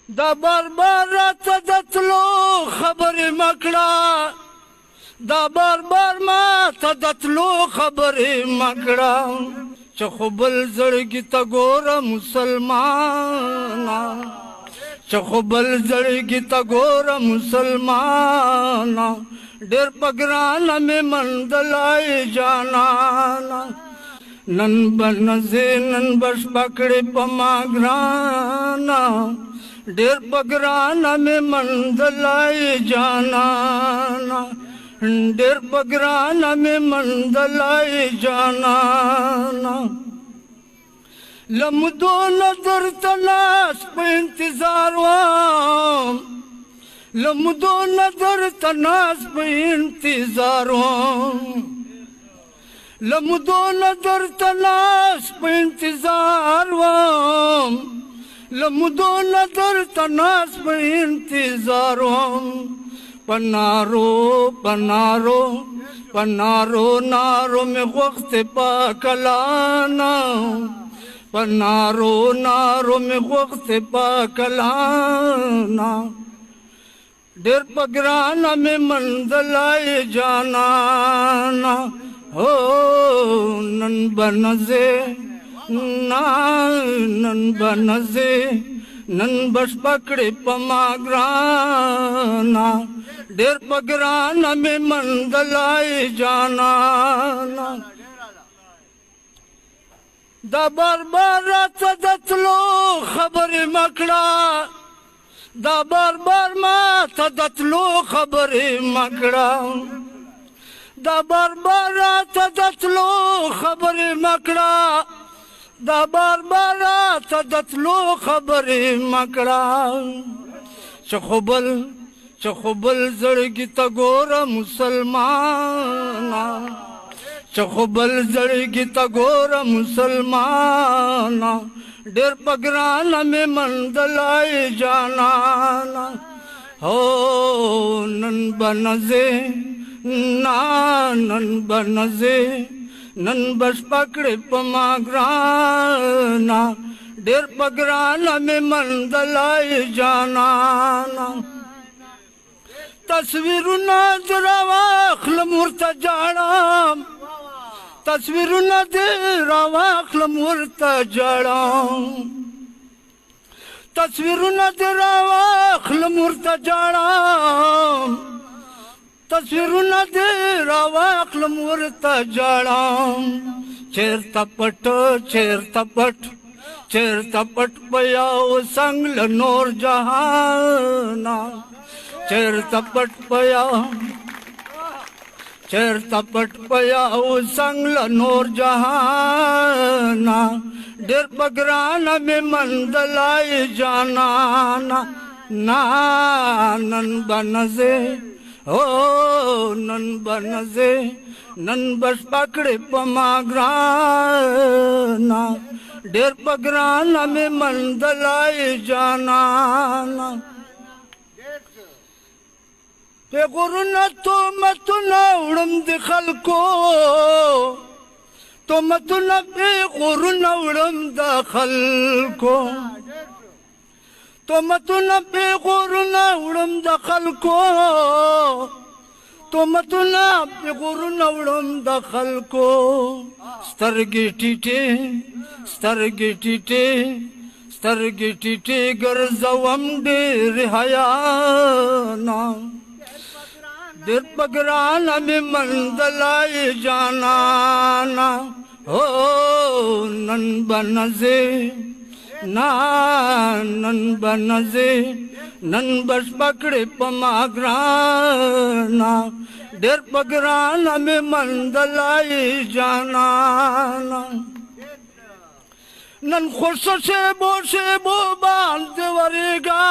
دا بار بار راته د تلو خبرې مکړه دا بار بار ماته د تلو خبرې مکړه چې خو بل زړګي ته ګوره مسلمانه چې خو بل زړګي ته ګوره مسلمانه ډېر په ګرانه مې مندلای جانانه نن به نځې نن به شپه کړې په ما ګرانه ډېر په ګرانه مې مندلای جانانه ډېر په ګرانه مې مندلای جانانه لمدو نظر ته ناس په انتظار وم لمدو نظر ته ناس په انتظار وم لمدو نظر ته ناس په انتظار وم لمدو نظر ته ناس په انتظار وم پنارو پنارو پنارو نارو میں وقت پاکلانا پنارو نارو میں وقت پاکلانا ډېر په ګرانه مې منزلای جانانا हो नन बनजे नन बनजे नन बस पकड़े पमा ग्राना ढेर पगराना में मंदलाए जाना दा बार बार रात दतलो खबर मकड़ा दा बार बार मात दतलो खबर मकड़ा دا بار بار راته د تلو خبرې مکړه دا بار بار راته د تلو خبرې مکړه چې خو بل زړګي ته ګوره مسلمانه چې خو بل زړګي ته ګوره مسلمانه ډېر په ګرانه مې مندلای جانانه هو نن به نځې نن بنځې نن بس پکړې په ما ګرانا ډېر په ګرانه مې مندلای جانانا تصویرونه دې راواخلم ورته جاړم تصویرونه دې راواخلم ورته جاړم تصویرونه دې راواخلم ورته جاړم تصویرونه دې راواخلم ورته جاړم چېرته پټ په یو څنګ له نور جهانه چېرته پټ په یو څنګ له نور جهانه ډېر په ګرانه مې مندلای جانانه نن به نځې او نن بنځې نن بس پکړې په ما ګرانا ډېر په ګرانه مې مندلای جانانا پیغورونه تهمتونه وړم د خلکو تهمتونه پیغورونه وړم د خلکو تهمتونه پیغورونه وړم د خلکو تهمتونه پیغورونه وړم د خلکو سترګې ټیټې ګرځوم ډېر حیانا ډېر په ګرانه مې مندلای جانانا هو نن به نځې نن بنځې نن بس پکړې په ما ګرانا ډېر په ګرانه مې مندلای جانانا نن خوشو شیبو باندې ورېږه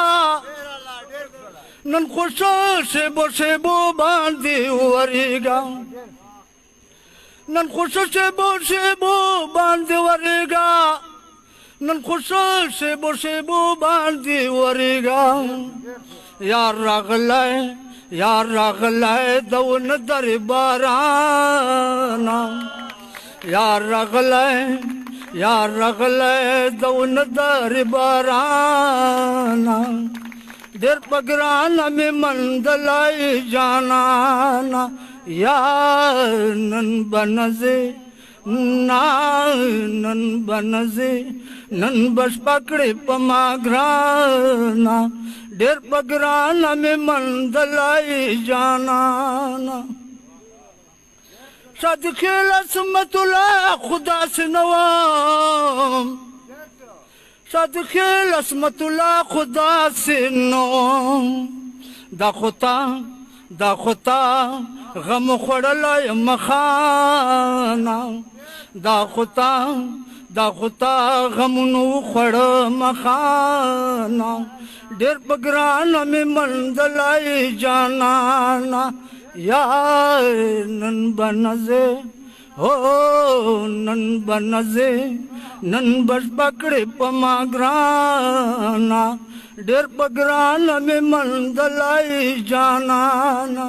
نن خوشو شیبو باندې ورېږه نن خوشو شیبو باندې ورېږه نن خوشو شیبو باندې ورېږه یار راغلی دون در بارانا یار راغلی دون در بارانا ډېر په ګرانه مې منډلای جانانا یا نن به نه ځې نن به نه ځې نن به شپه کړې په ما ګرانه ډېر په ګرانه مې منډلای جانانا صادقې لسمت الله خدا سے نوام صادقې لسمت الله خدا سے نوام دا خطا غم خوړلی مخانا دا خطا غمونو خوړ مخانا ډېر په ګرانه مې منډلای جانانا یا نن به نه ځې نن به نه ځې نن به شپه کړې په ما ګرانه ډېر په ګرانه مې منډلای جانانا